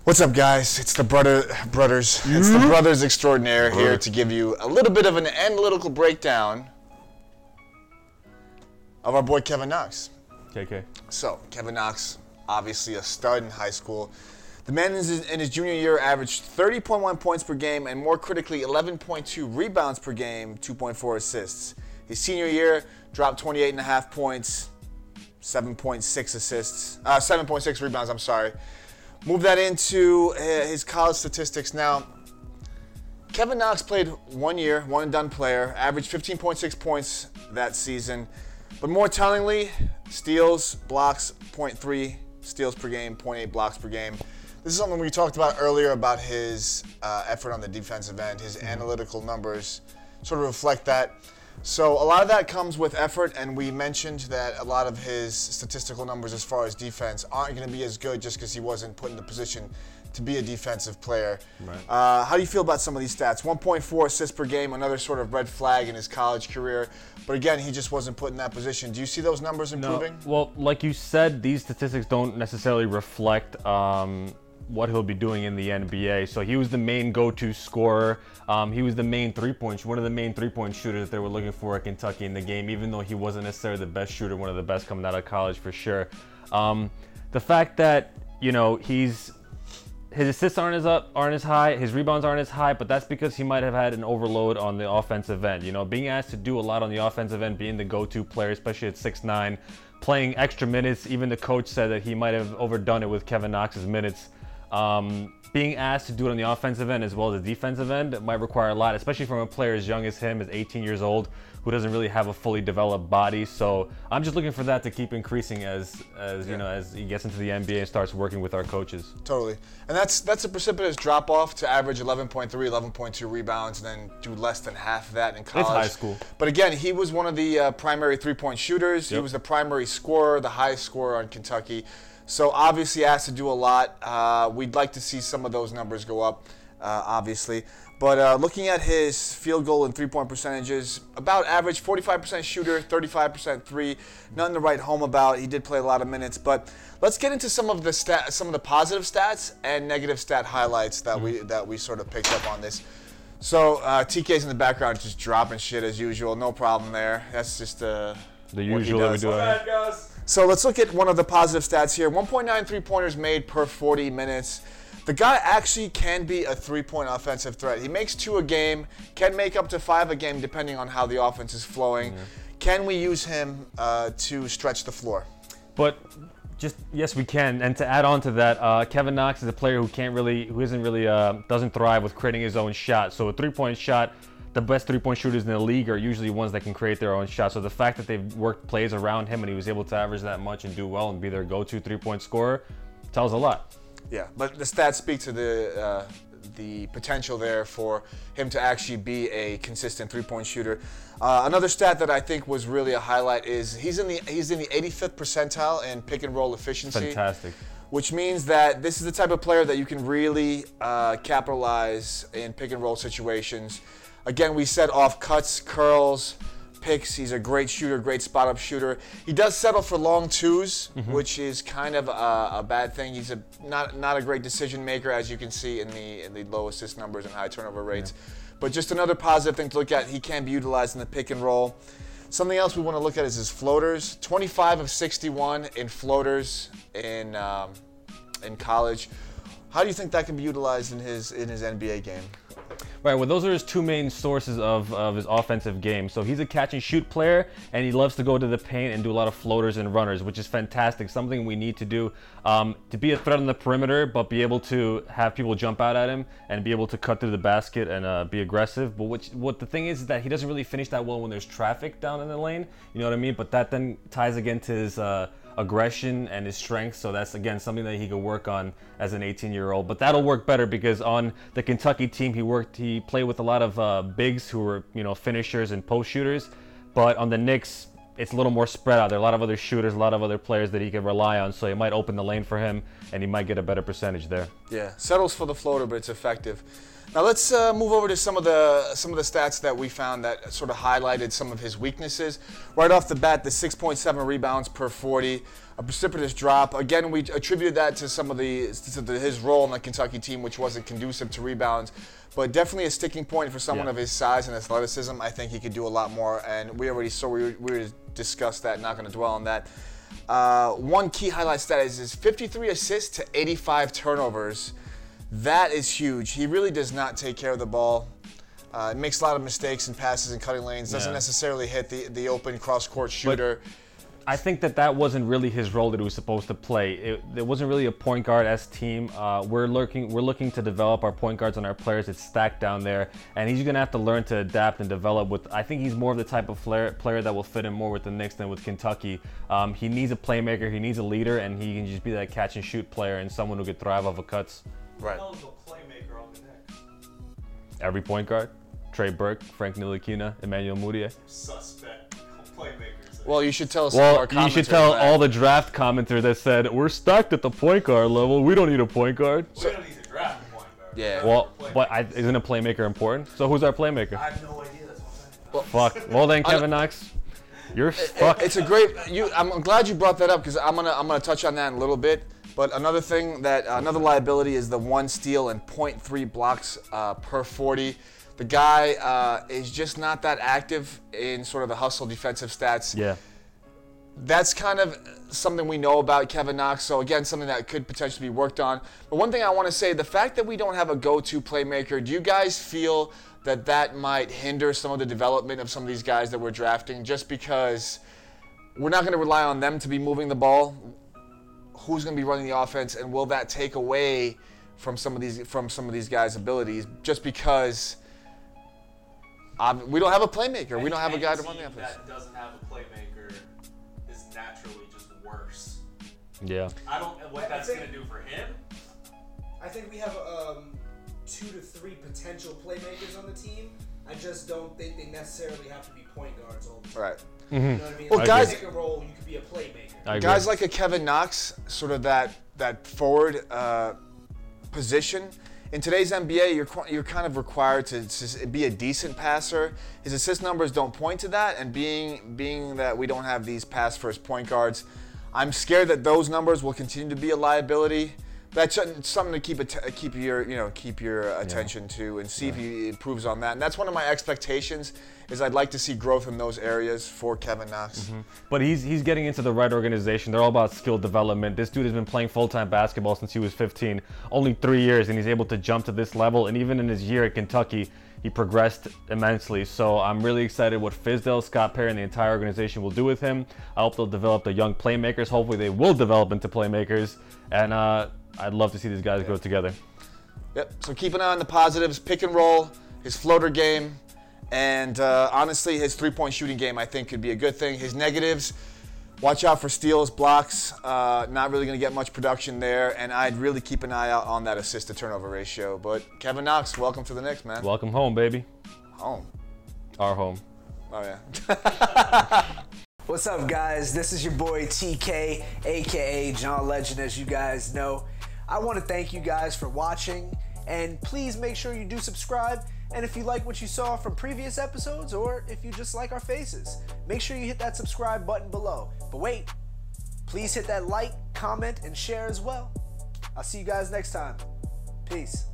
What's up, guys? It's the brothers. It's the brothers extraordinaire here to give you a little bit of an analytical breakdown of our boy Kevin Knox. KK. So, Kevin Knox, obviously a stud in high school. The man in his junior year averaged 30.1 points per game and, more critically, 11.2 rebounds per game, 2.4 assists. His senior year dropped 28.5 points, 7.6 assists, 7.6 rebounds, I'm sorry. Move that into his college statistics. Now, Kevin Knox played 1 year, one and done player, averaged 15.6 points that season. But more tellingly, steals, blocks, 0.3 steals per game, 0.8 blocks per game. This is something we talked about earlier about his effort on the defensive end. His analytical numbers sort of reflect that. So a lot of that comes with effort, and we mentioned that a lot of his statistical numbers as far as defense aren't going to be as good just because he wasn't put in the position to be a defensive player. Right. How do you feel about some of these stats? 1.4 assists per game, another sort of red flag in his college career. But again, he just wasn't put in that position. Do you see those numbers improving? No. Well, like you said, these statistics don't necessarily reflect what he'll be doing in the NBA. So he was the main go-to scorer. He was the main one of the main three-point shooters that they were looking for at Kentucky in the game, even though he wasn't necessarily the best shooter, one of the best coming out of college for sure. The fact that, his assists aren't as high, his rebounds aren't as high, but that's because he might have had an overload on the offensive end. Being asked to do a lot on the offensive end, being the go-to player, especially at 6'9", playing extra minutes. Even the coach said that he might have overdone it with Kevin Knox's minutes. Being asked to do it on the offensive end as well as the defensive end might require a lot, especially from a player as young as him, as 18 years old, who doesn't really have a fully developed body. So I'm just looking for that to keep increasing as he gets into the NBA and starts working with our coaches. Totally. And that's a precipitous drop off to average 11.3, 11.2 rebounds and then do less than half of that in college. It's high school. But again, he was one of the primary three-point shooters. Yep. He was the primary scorer, the highest scorer on Kentucky. So obviously asked to do a lot. We'd like to see some of those numbers go up, obviously. But looking at his field goal and three-point percentages, about average, 45% shooter, 35% three. Nothing to write home about. He did play a lot of minutes. But let's get into some of the positive stats and negative stat highlights that we sort of picked up on this. So TK's in the background just dropping shit as usual. No problem there. That's just the usual that we do. So let's look at one of the positive stats here. 1.9 three-pointers made per 40 minutes. The guy actually can be a three-point offensive threat. He makes 2 a game, can make up to 5 a game depending on how the offense is flowing. Can we use him to stretch the floor? But yes, we can. And to add on to that, Kevin Knox is a player who doesn't thrive with creating his own shot. So a three-point shot, the best three-point shooters in the league are usually ones that can create their own shot. So the fact that they've worked plays around him and he was able to average that much and do well and be their go-to three-point scorer tells a lot. Yeah, but the stats speak to the potential there for him to actually be a consistent three-point shooter. Another stat that I think was really a highlight is he's in the 85th percentile in pick-and-roll efficiency. Fantastic. Which means that this is the type of player that you can really capitalize in pick-and-roll situations. Again, we said off cuts, curls, picks. He's a great shooter, great spot-up shooter. He does settle for long twos, which is kind of a bad thing. He's not a great decision maker, as you can see in the low assist numbers and high turnover rates. Yeah. But just another positive thing to look at. He can be utilized in the pick and roll. Something else we want to look at is his floaters. 25 of 61 in floaters in college. How do you think that can be utilized in his NBA game? Right, well, those are his 2 main sources of his offensive game. So he's a catch-and-shoot player, and he loves to go to the paint and do a lot of floaters and runners, which is fantastic, something we need to do to be a threat on the perimeter, but be able to have people jump out at him and be able to cut through the basket and be aggressive. But what the thing is that he doesn't really finish that well when there's traffic down in the lane, you know what I mean? But that then ties again to his aggression and his strength, so that's again something that he could work on as an 18-year-old. But that'll work better because on the Kentucky team he played with a lot of bigs who were finishers and post shooters, but on the Knicks it's a little more spread out. There are a lot of other shooters, a lot of other players that he can rely on, so it might open the lane for him and he might get a better percentage there. Yeah, settles for the floater, but it's effective. Now let's move over to some of the stats that we found that sort of highlighted some of his weaknesses. Right off the bat, the 6.7 rebounds per 40, a precipitous drop. Again, we attributed that to his role in the Kentucky team, which wasn't conducive to rebounds, but definitely a sticking point for someone of his size and athleticism. I think he could do a lot more, and we already discussed that. Not going to dwell on that. One key highlight stat is his 53 assists to 85 turnovers. That is huge. He really does not take care of the ball. Makes a lot of mistakes in passes and cutting lanes. Doesn't necessarily hit the open cross-court shooter. But I think that wasn't really his role that he was supposed to play. It wasn't really a point guard-esque team. We're looking to develop our point guards and our players. It's stacked down there, and he's gonna have to learn to adapt and develop. I think he's more of the type of player that will fit in more with the Knicks than with Kentucky. He needs a playmaker. He needs a leader, and he can just be that catch and shoot player and someone who could thrive off of cuts. Right. Who is a playmaker on the Knicks? Every point guard. Trey Burke, Frank Ntilikina, Emmanuel Mudiay. Suspect playmakers. Well, you should tell some of our you should tell all the draft commenters that said, we're stacked at the point guard level. We don't need a point guard. We don't need to draft a point guard. Yeah. Well, but isn't a playmaker important? So who's our playmaker? I have no idea. That's what I'm saying. Fuck. Well then, Kevin Knox, you're fucked. It's a great. I'm glad you brought that up because I'm gonna touch on that in a little bit. But another liability is the 1 steal and 0.3 blocks per 40. The guy is just not that active in sort of the hustle defensive stats. Yeah. That's kind of something we know about Kevin Knox. So again, something that could potentially be worked on. But one thing I want to say, the fact that we don't have a go-to playmaker, do you guys feel that might hinder some of the development of some of these guys that we're drafting just because we're not going to rely on them to be moving the ball? Who's going to be running the offense, and will that take away from some of these guys' abilities just because we don't have a playmaker? We don't have a guy to run the offense. That doesn't have a playmaker is naturally just worse. Yeah. I don't know what that's going to do for him. I think we have 2 to 3 potential playmakers on the team. I just don't think they necessarily have to be point guards all the time. Right. You know what I mean? Well, like, guys, pick a role, you could be a playmaker. Guys like a Kevin Knox, sort of that forward position. In today's NBA, you're kind of required to be a decent passer. His assist numbers don't point to that, and being that we don't have these pass-first point guards, I'm scared that those numbers will continue to be a liability. That's something to keep your attention to and see if he improves on that. And that's one of my expectations is I'd like to see growth in those areas for Kevin Knox. Mm-hmm. But he's getting into the right organization. They're all about skill development. This dude has been playing full-time basketball since he was 15, only 3 years, and he's able to jump to this level. And even in his year at Kentucky, he progressed immensely. So I'm really excited what Fizdale, Scott Perry, and the entire organization will do with him. I hope they'll develop the young playmakers. Hopefully they will develop into playmakers. And I'd love to see these guys grow together. Yep, so keep an eye on the positives, pick and roll, his floater game, and honestly, his three-point shooting game I think could be a good thing. His negatives, watch out for steals, blocks, not really going to get much production there, and I'd really keep an eye out on that assist-to-turnover ratio. But Kevin Knox, welcome to the Knicks, man. Welcome home, baby. Home? Our home. Oh, yeah. What's up, guys? This is your boy TK, aka John Legend, as you guys know. I want to thank you guys for watching, and please make sure you do subscribe. And if you like what you saw from previous episodes, or if you just like our faces, make sure you hit that subscribe button below. But wait, please hit that like, comment, and share as well. I'll see you guys next time. Peace.